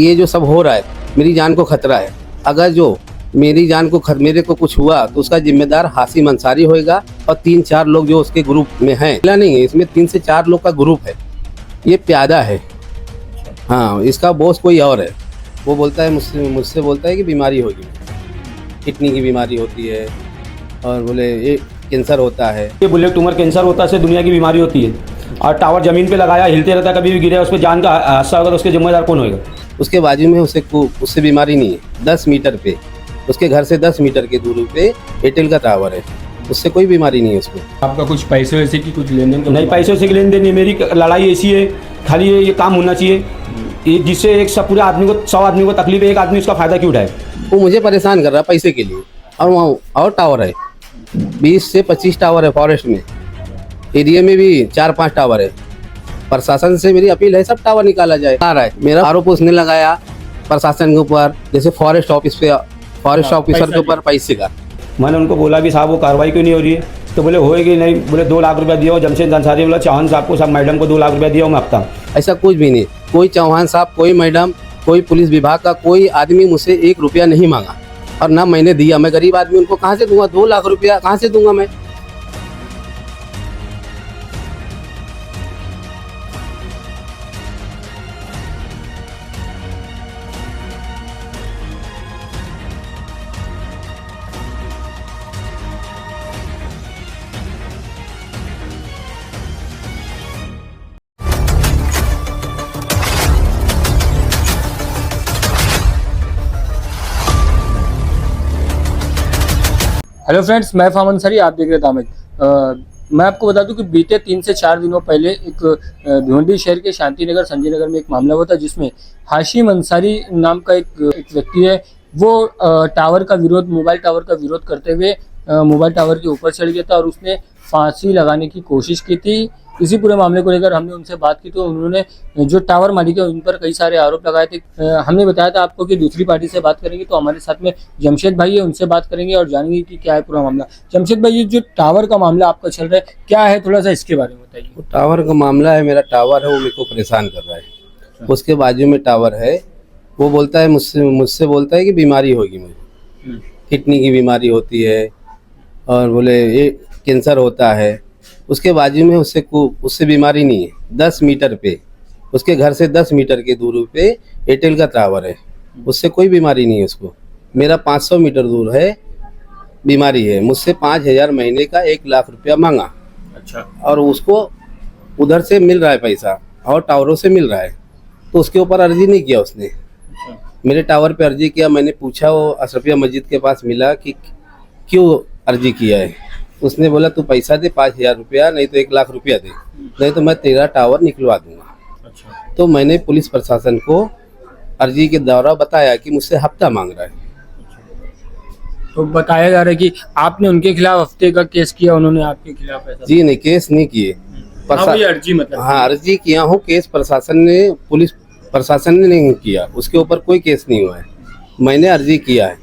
ये जो सब हो रहा है मेरी जान को खतरा है। अगर जो मेरी जान को मेरे को कुछ हुआ तो उसका जिम्मेदार हाशिम अंसारी होएगा और 3-4 लोग जो उसके ग्रुप में हैं। अकेला नहीं है, इसमें 3 से 4 लोग का ग्रुप है। ये प्यादा है। हाँ, इसका बॉस कोई और है। वो बोलता है मुझसे बोलता है कि बीमारी होगी, किडनी की बीमारी होती है और बोले ये कैंसर होता है। ये बुलेट ट्यूमर कैंसर होता है, दुनिया की बीमारी होती है। और टावर जमीन पे लगाया, हिलते रहता है, कभी भी गिरे उस पर जान का हादसा होगा तो उसके जिम्मेदार कौन होगा? उसके बाजू में उससे बीमारी नहीं है। 10 मीटर पे, उसके घर से 10 मीटर की दूरी पे एयरटेल का टावर है, उससे कोई बीमारी नहीं है उसको। आपका कुछ पैसे वैसे की कुछ लेन देन? नहीं, पैसों से लेन देन नहीं। मेरी लड़ाई ऐसी है, खाली ये काम होना चाहिए ये जिससे एक सब पूरे आदमी को 100 आदमी को तकलीफ है, एक आदमी उसका फायदा क्यों उठाए? वो मुझे परेशान कर रहा है पैसे के लिए। और वहाँ और टावर है, 20 से 25 टावर है फॉरेस्ट में। एरिया में भी 4-5 टावर है। प्रशासन से मेरी अपील है सब टावर निकाला जाए। आ रहा है मेरा आरोप उसने लगाया प्रशासन के ऊपर, जैसे फॉरेस्ट ऑफिसर के ऊपर पैसे का। मैंने उनको बोला कि साहब वो कार्रवाई क्यों नहीं हो रही है? तो बोले होएगी नहीं। बोले 2 लाख रुपया दिया हो। जमशेद अंसारी बोला चौहान साहब को, सब मैडम को 2 लाख रुपया दिया हो मैं हफ्ता। ऐसा कुछ भी नहीं। कोई चौहान साहब, कोई मैडम, कोई पुलिस विभाग का कोई आदमी मुझसे 1 रुपया नहीं मांगा और ना मैंने दिया। मैं गरीब आदमी, उनको कहाँ से दूंगा? 2 लाख रुपया कहाँ से दूंगा मैं? हेलो फ्रेंड्स, मैं फामन अंसारी, आप देख रहे हैं दामद। मैं आपको बता दूं कि बीते 3 से 4 दिनों पहले एक भिवंडी शहर के शांति नगर संजय नगर में एक मामला हुआ था, जिसमें हाशिम अंसारी नाम का एक व्यक्ति है। वो टावर का विरोध, मोबाइल टावर का विरोध करते हुए मोबाइल टावर के ऊपर चढ़ गया था और उसने फांसी लगाने की कोशिश की थी। इसी पूरे मामले को लेकर हमने उनसे बात की तो उन्होंने जो टावर मालिक है उन पर कई सारे आरोप लगाए थे। हमने बताया था आपको कि दूसरी पार्टी से बात करेंगे, तो हमारे साथ में जमशेद भाई है, उनसे बात करेंगे और जानेंगे कि क्या है पूरा मामला। जमशेद भाई, ये जो टावर का मामला आपका चल रहा है क्या है, थोड़ा सा इसके बारे में बताइए। वो टावर का मामला है, मेरा टावर है वो मेरे को परेशान कर रहा है। उसके बाजू में टावर है, वो बोलता है मुझसे बोलता है कि बीमारी होगी, मुझे किडनी की बीमारी होती है और बोले ये कैंसर होता है। उसके बाजू में उससे बीमारी नहीं है। 10 मीटर पे, उसके घर से 10 मीटर की दूरी पे एयरटेल का टावर है, उससे कोई बीमारी नहीं है उसको। मेरा 500 मीटर दूर है, बीमारी है। मुझसे 5000 महीने का 1 लाख रुपया मांगा। अच्छा। और उसको उधर से मिल रहा है पैसा और टावरों से मिल रहा है, तो उसके ऊपर अर्जी नहीं किया उसने। मेरे टावर पे अर्जी किया, मैंने पूछा, वो अशरफिया मस्जिद के पास मिला कि क्यों अर्जी किया है। उसने बोला तू पैसा दे 5000 रुपया, नहीं तो 1 लाख रुपया दे, नहीं तो मैं तेरा टावर निकलवा दूंगा। अच्छा। तो मैंने पुलिस प्रशासन को अर्जी के द्वारा बताया कि मुझसे हफ्ता मांग रहा है। तो बताया जा रहा है कि आपने उनके खिलाफ हफ्ते का केस किया, उन्होंने आपके खिलाफ ऐसा? जी नहीं, केस नहीं किए। अर्जी मतलब? हाँ, अर्जी किया हूँ। केस पुलिस प्रशासन ने नहीं किया, उसके ऊपर कोई केस नहीं हुआ है। मैंने अर्जी किया है,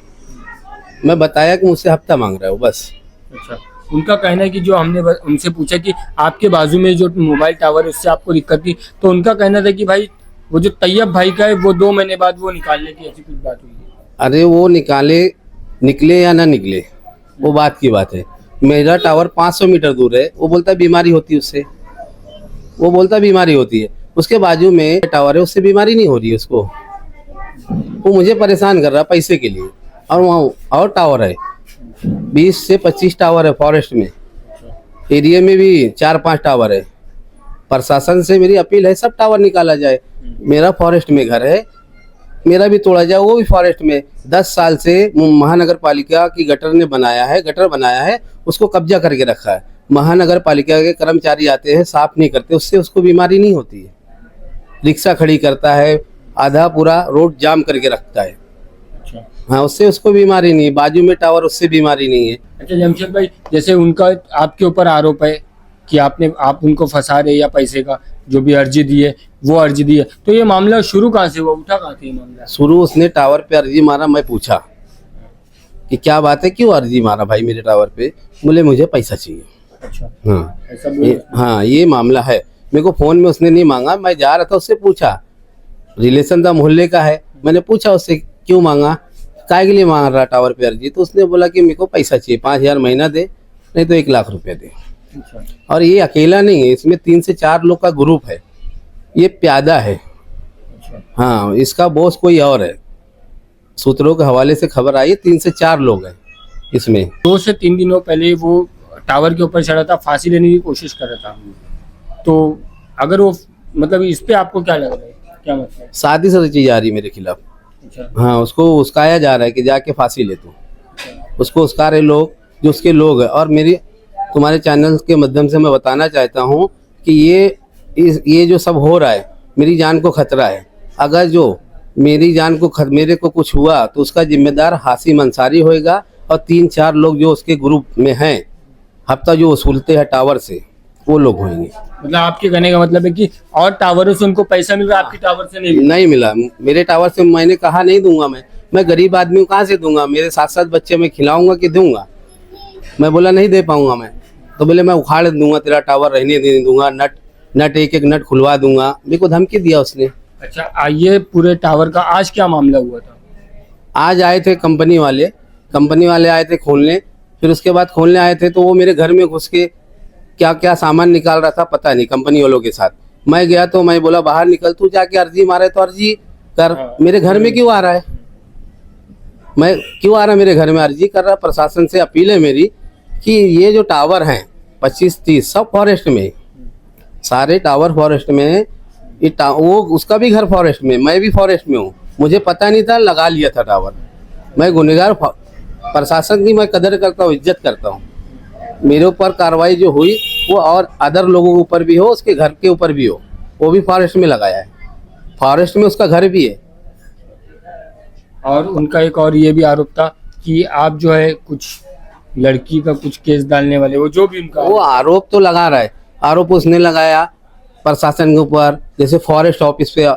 मैं बताया कि मुझसे हफ्ता मांग रहा है वो, बस। अच्छा। उनका कहना है कि जो हमने उनसे पूछा कि आपके बाजू में जो मोबाइल टावर है उससे आपको दिक्कत थी, तो उनका कहना था कि भाई वो जो तैयब भाई का है वो 2 महीने बाद वो निकालने की ऐसी कुछ बात हुई है। अरे वो निकले या ना निकले वो बात की बात है। मेरा टावर 500 मीटर दूर है, वो बोलता है बीमारी होती है उससे, वो बोलता बीमारी होती है। उसके बाजू में टावर है, उससे बीमारी नहीं हो रही है उसको। वो मुझे परेशान कर रहा है पैसे के लिए। और वहाँ और टावर है, 20 से 25 टावर है फॉरेस्ट में। एरिया में भी 4-5 टावर है। प्रशासन से मेरी अपील है सब टावर निकाला जाए। मेरा फॉरेस्ट में घर है, मेरा भी तोड़ा जाए, वो भी फॉरेस्ट में। 10 साल से महानगर पालिका की गटर बनाया है, उसको कब्जा करके रखा है। महानगर पालिका के कर्मचारी आते हैं, साफ नहीं करते, उससे उसको बीमारी नहीं होती है। रिक्शा खड़ी करता है, आधा पूरा रोड जाम करके रखता है। हाँ, उससे उसको बीमारी नहीं है। बाजू में टावर, उससे बीमारी नहीं है। अच्छा जमशेद भाई, जैसे उनका आपके ऊपर आरोप है कि आप उनको फंसा रहे या पैसे का जो भी अर्जी दी है वो अर्जी दी है, तो ये मामला शुरू कहाँ से हुआ, उठा कहाँ से ये मामला? शुरू उसने टावर पे अर्जी मारा। मैं पूछा कि क्या बात है, क्यों अर्जी मारा भाई मेरे टावर पे? बोले मुझे पैसा चाहिए। अच्छा। हाँ, ऐसा हाँ, ये मामला है। मेरे को फोन में उसने नहीं मांगा, मैं जा रहा था, उससे पूछा, रिलेशन था मोहल्ले का है, मैंने पूछा उससे क्यों मांगा, काय के लिए मांग रहा टावर पे अर्जी, तो उसने बोला कि मेरे को पैसा चाहिए, 5,000 महीना दे, नहीं तो 1 लाख रुपए दे। अच्छा। और ये अकेला नहीं है, इसमें 3 से 4 लोग का ग्रुप है, ये प्यादा है। अच्छा। हाँ, इसका बॉस कोई और है, सूत्रों के हवाले से खबर आई है 3 से 4 लोग हैं इसमें। 2 से 3 दिनों पहले वो टावर के ऊपर चढ़ा था, फांसी लेने की कोशिश कर रहा था, तो अगर वो मतलब इस पे आपको क्या लग रहा है, क्या मतलब? साजिश रची जा रही मेरे खिलाफ। अच्छा। हाँ, उसको उस्काया जा रहा है कि जाके फांसी ले तू, उसको उस्का रहे लोग जो उसके लोग हैं। और मेरी तुम्हारे चैनल के माध्यम से मैं बताना चाहता हूँ कि ये जो सब हो रहा है, मेरी जान को खतरा है। अगर जो मेरी जान को मेरे को कुछ हुआ तो उसका जिम्मेदार हाशिम अंसारी होएगा, और 3-4 लोग जो उसके ग्रुप में हैं, हफ्ता जो वसूलते हैं टावर से, वो लोग होंगे। मतलब आपके कहने का मतलब है कि और टावरों से उनको पैसा मिल रहा है, आपकी टावर से नहीं? नहीं मिला। मेरे टावर से मैंने कहा नहीं दूंगा, मैं गरीब आदमी हूँ, कहाँ से दूंगा? मेरे 7-7 बच्चे मैं खिलाऊंगा कि दूंगा? मैं बोला नहीं दे पाऊंगा मैं, तो बोले मैं उखाड़ दूंगा तेरा टावर, रहने नहीं दूंगा, नट एक नट खुलवा दूंगा, मेरे को धमकी दिया उसने। अच्छा, आइए पूरे टावर का आज क्या मामला हुआ था? आज आए थे कंपनी वाले आए थे खोलने, फिर उसके बाद खोलने आए थे तो वो मेरे घर में घुस के क्या क्या सामान निकाल रहा था पता नहीं, कंपनी वालों के साथ। मैं गया तो मैं बोला बाहर निकल, तू जाके अर्जी मारे तो अर्जी कर, मेरे घर में क्यों आ रहा है? मेरे घर में अर्जी कर रहा? प्रशासन से अपील है मेरी कि ये जो टावर हैं 25-30 सब फॉरेस्ट में, सारे टावर फॉरेस्ट में है। वो उसका भी घर फॉरेस्ट में, मैं भी फॉरेस्ट में हूँ, मुझे पता नहीं था, लगा लिया था टावर। मैं गुनहगार, प्रशासन की मैं कदर करता हूँ, इज्जत करता हूँ। मेरे ऊपर कार्रवाई जो हुई वो और अदर लोगों के ऊपर भी हो, उसके घर के ऊपर भी हो, वो भी फॉरेस्ट में लगाया है, फॉरेस्ट में उसका घर भी है। और उनका एक और ये भी आरोप था कि आप जो है कुछ लड़की का कुछ केस डालने वाले, वो जो भी उनका वो आरोप तो लगा रहा है, आरोप उसने लगाया प्रशासन के ऊपर, जैसे फॉरेस्ट ऑफिस पे,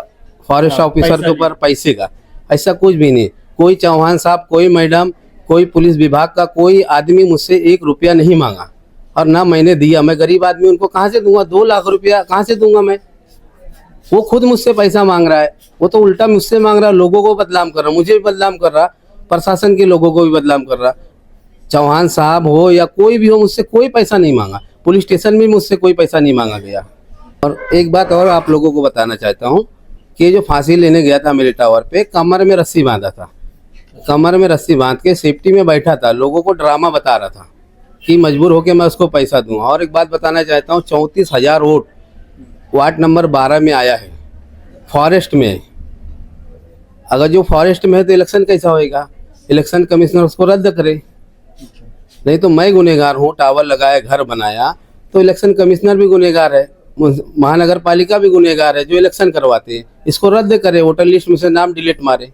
फॉरेस्ट ऑफिसर के ऊपर पैसे का। ऐसा कुछ भी नहीं, कोई चौहान साहब, कोई मैडम, कोई पुलिस विभाग का कोई आदमी मुझसे 1 रुपया नहीं मांगा, और ना मैंने दिया। मैं गरीब आदमी, उनको कहाँ से दूंगा? 2 लाख रुपया कहाँ से दूंगा मैं? वो खुद मुझसे पैसा मांग रहा है, वो तो उल्टा मुझसे मांग रहा है, लोगों को बदनाम कर रहा, मुझे भी बदनाम कर रहा, प्रशासन के लोगों को भी बदनाम कर रहा। चौहान साहब हो या कोई भी हो, मुझसे कोई पैसा नहीं मांगा, पुलिस स्टेशन में मुझसे कोई पैसा नहीं मांगा गया। और एक बात और आप लोगों को बताना चाहता हूँ कि जो फांसी लेने गया था मेरे टावर पे, कमर में रस्सी बांधा था, कमर में रस्सी बांध के सेफ्टी में बैठा था, लोगों को ड्रामा बता रहा था कि मजबूर होकर मैं उसको पैसा दूंगा। और एक बात बताना चाहता हूँ, 34,000 वोट वार्ड नंबर 12 में आया है, फॉरेस्ट में। अगर जो फॉरेस्ट में है तो इलेक्शन कैसा होएगा? इलेक्शन कमिश्नर उसको रद्द करे। नहीं तो मैं गुनहगार हूँ, टावर लगाया, घर बनाया, तो इलेक्शन कमिश्नर भी गुनहगार है, महानगर पालिका भी गुनहगार है जो इलेक्शन करवाते हैं। इसको रद्द करे, वोटर लिस्ट में से नाम डिलीट मारे।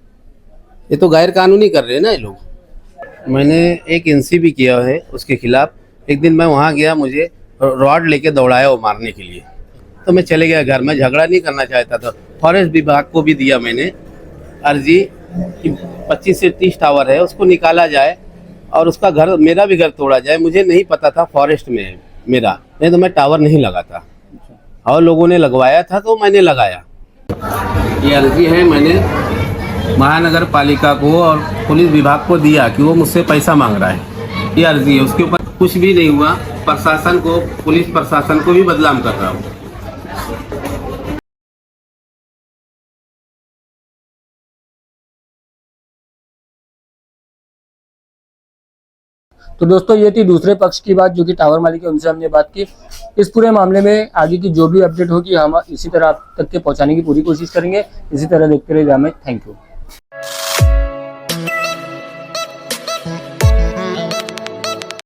ये तो गैर कानूनी कर रहे हैं ना ये लोग। मैंने एक एनसी भी किया है उसके खिलाफ। एक दिन मैं वहाँ गया, मुझे रॉड लेके दौड़ाया वो मारने के लिए, तो मैं चले गया घर में, झगड़ा नहीं करना चाहता था। फॉरेस्ट विभाग को भी दिया मैंने अर्जी कि 25 से 30 टावर है, उसको निकाला जाए और उसका घर, मेरा भी घर तोड़ा जाए। मुझे नहीं पता था फॉरेस्ट में है मेरा, नहीं तो मैं टावर नहीं लगाता, और लोगों ने लगवाया था तो मैंने लगाया। ये अर्जी है मैंने महानगर पालिका को और पुलिस विभाग को दिया कि वो मुझसे पैसा मांग रहा है, ये अर्जी है। उसके ऊपर कुछ भी नहीं हुआ, प्रशासन को, पुलिस प्रशासन को भी बदनाम कर रहा हूँ। तो दोस्तों ये थी दूसरे पक्ष की बात, जो कि टावर मालिक है, उनसे हमने बात की। इस पूरे मामले में आगे की जो भी अपडेट होगी हम इसी तरह आप तक के पहुंचाने की पूरी कोशिश करेंगे। इसी तरह देखते रहिए जामे। Thank you.